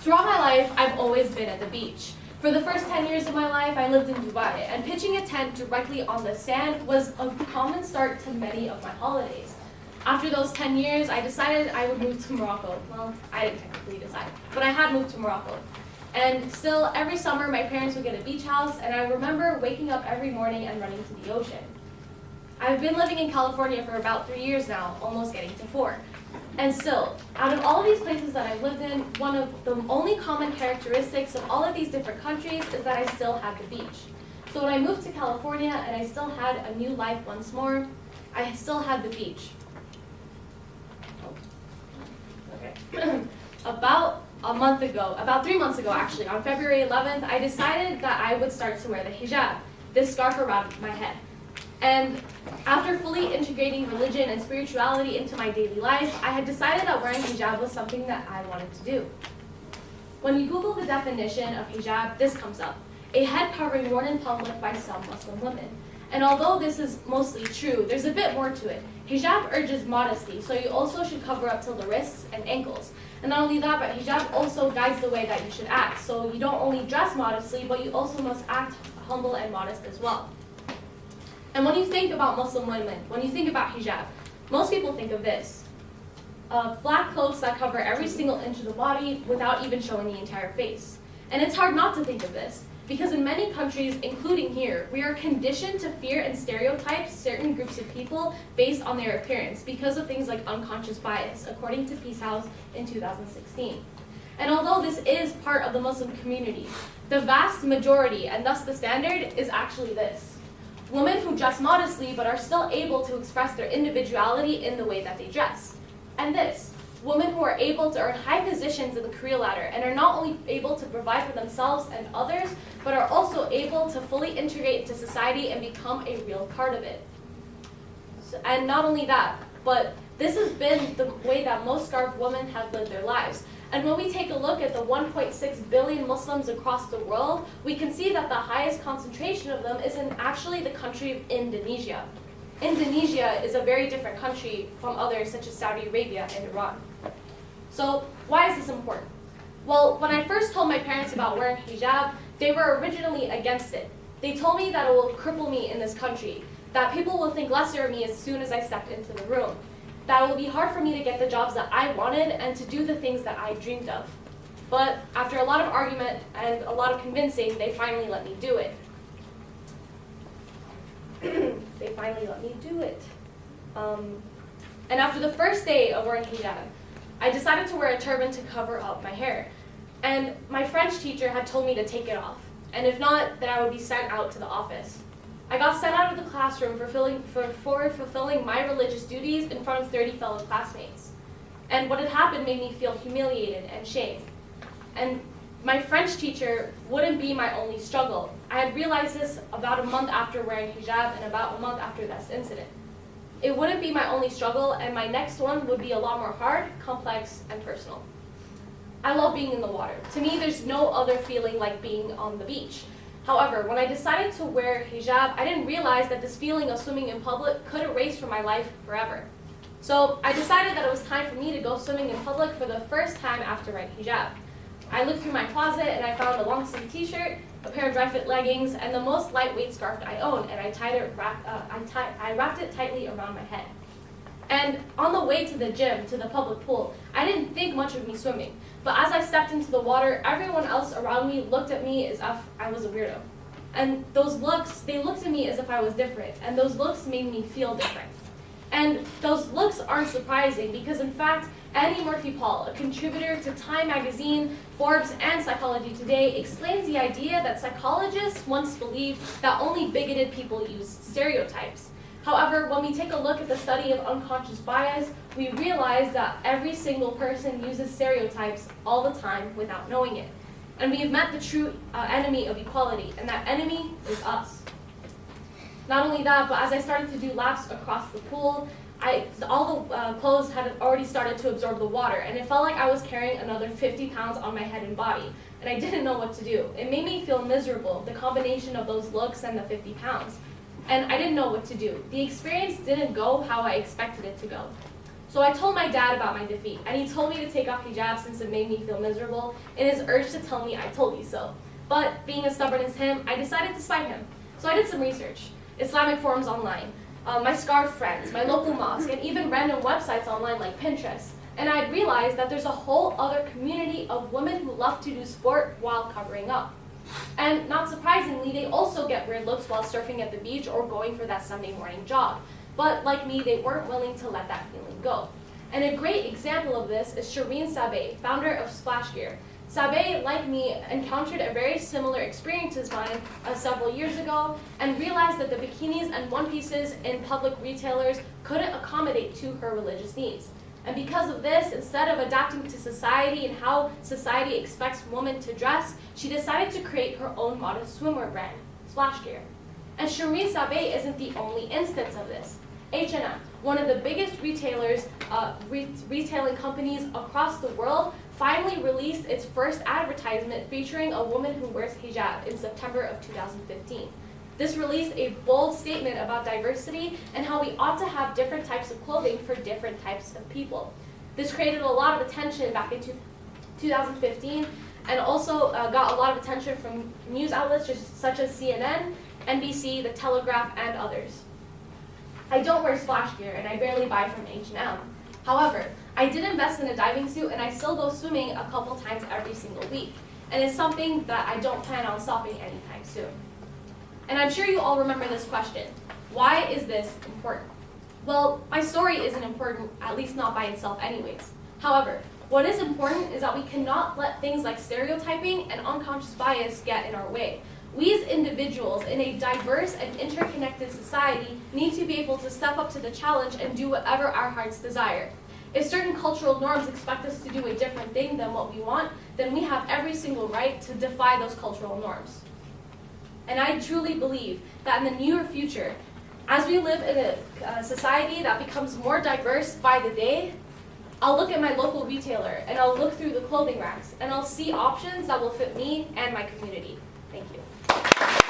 Throughout my life, I've always been at the beach. For the first 10 years of my life, I lived in Dubai, and pitching a tent directly on the sand was a common start to many of my holidays. After those 10 years, I decided I would move to Morocco. Well, I didn't technically decide, but I had moved to Morocco. And still, every summer, my parents would get a beach house, and I remember waking up every morning and running to the ocean. I've been living in California for about 3 years now, almost getting to 4. And still, out of all of these places that I've lived in, one of the only common characteristics of all of these different countries is that I still had the beach. So when I moved to California and I still had a new life once more, I still had the beach. Okay. About 3 months ago actually, on February 11th, I decided that I would start to wear the hijab, this scarf around my head. And after fully integrating religion and spirituality into my daily life, I had decided that wearing hijab was something that I wanted to do. When you Google the definition of hijab, this comes up: a head covering worn in public by some Muslim women. And although this is mostly true, there's a bit more to it. Hijab urges modesty, so you also should cover up till the wrists and ankles. And not only that, but hijab also guides the way that you should act. So you don't only dress modestly, but you also must act humble and modest as well. And when you think about Muslim women, when you think about hijab, most people think of this: black clothes that cover every single inch of the body without even showing the entire face. And it's hard not to think of this, because in many countries, including here, we are conditioned to fear and stereotype certain groups of people based on their appearance because of things like unconscious bias, according to Peace House in 2016. And although this is part of the Muslim community, the vast majority, and thus the standard, is actually this: women who dress modestly but are still able to express their individuality in the way that they dress. And this: women who are able to earn high positions in the career ladder and are not only able to provide for themselves and others, but are also able to fully integrate into society and become a real part of it. And not only that, but this has been the way that most scarf women have lived their lives. And when we take a look at the 1.6 billion Muslims across the world, we can see that the highest concentration of them is in actually the country of Indonesia. Indonesia is a very different country from others such as Saudi Arabia and Iran. So why is this important? Well, when I first told my parents about wearing hijab, they were originally against it. They told me that it will cripple me in this country, that people will think lesser of me as soon as I stepped into the room, that it will be hard for me to get the jobs that I wanted and to do the things that I dreamed of. But after a lot of argument and a lot of convincing, they finally let me do it. They finally let me do it. And after the first day of wearing hijab, I decided to wear a turban to cover up my hair. And my French teacher had told me to take it off, and if not, then I would be sent out to the office. I got sent out of the classroom for fulfilling my religious duties in front of 30 fellow classmates. And what had happened made me feel humiliated and shamed. And my French teacher wouldn't be my only struggle. I had realized this about a month after wearing hijab and about a month after this incident. It wouldn't be my only struggle, and my next one would be a lot more hard, complex, and personal. I love being in the water. To me, there's no other feeling like being on the beach. However, when I decided to wear hijab, I didn't realize that this feeling of swimming in public could erase from my life forever. So I decided that it was time for me to go swimming in public for the first time after wearing hijab. I looked through my closet and I found a long sleeve t-shirt, a pair of dry fit leggings, and the most lightweight scarf I own, and I wrapped it tightly around my head. And on the way to the gym, to the public pool, I didn't think much of me swimming. But as I stepped into the water, everyone else around me looked at me as if I was a weirdo. And those looks, they looked at me as if I was different, and those looks made me feel different. And those looks aren't surprising because, in fact, Annie Murphy-Paul, a contributor to Time magazine, Forbes, and Psychology Today, explains the idea that psychologists once believed that only bigoted people use stereotypes. However, when we take a look at the study of unconscious bias, we realize that every single person uses stereotypes all the time without knowing it. And we have met the true enemy of equality, and that enemy is us. Not only that, but as I started to do laps across the pool, all the clothes had already started to absorb the water, and it felt like I was carrying another 50 pounds on my head and body, and I didn't know what to do. It made me feel miserable, the combination of those looks and the 50 pounds. And I didn't know what to do. The experience didn't go how I expected it to go. So I told my dad about my defeat, and he told me to take off hijab since it made me feel miserable in his urge to tell me I told you so. But being as stubborn as him, I decided to spite him. So I did some research, Islamic forums online, my scarf friends, my local mosque, and even random websites online like Pinterest. And I realized that there's a whole other community of women who love to do sport while covering up. And not surprisingly, they also get weird looks while surfing at the beach or going for that Sunday morning jog. But like me, they weren't willing to let that feeling go. And a great example of this is Shireen Sabeh, founder of Splash Gear. Sabeh, like me, encountered a very similar experience as mine several years ago and realized that the bikinis and one-pieces in public retailers couldn't accommodate to her religious needs. And because of this, instead of adapting to society and how society expects women to dress, she decided to create her own modest swimwear brand, Splash Gear. And Shireen Sabeh isn't the only instance of this. H&M, one of the biggest retailers, retailing companies across the world, finally released its first advertisement featuring a woman who wears hijab in September of 2015. This released a bold statement about diversity and how we ought to have different types of clothing for different types of people. This created a lot of attention back in 2015 and also got a lot of attention from news outlets such as CNN, NBC, The Telegraph, and others. I don't wear Splash Gear and I barely buy from H&M. However, I did invest in a diving suit and I still go swimming a couple times every single week. And it's something that I don't plan on stopping anytime soon. And I'm sure you all remember this question. Why is this important? Well, my story isn't important, at least not by itself anyways. However, what is important is that we cannot let things like stereotyping and unconscious bias get in our way. We as individuals in a diverse and interconnected society need to be able to step up to the challenge and do whatever our hearts desire. If certain cultural norms expect us to do a different thing than what we want, then we have every single right to defy those cultural norms. And I truly believe that in the near future, as we live in a society that becomes more diverse by the day, I'll look at my local retailer and I'll look through the clothing racks and I'll see options that will fit me and my community. Thank you.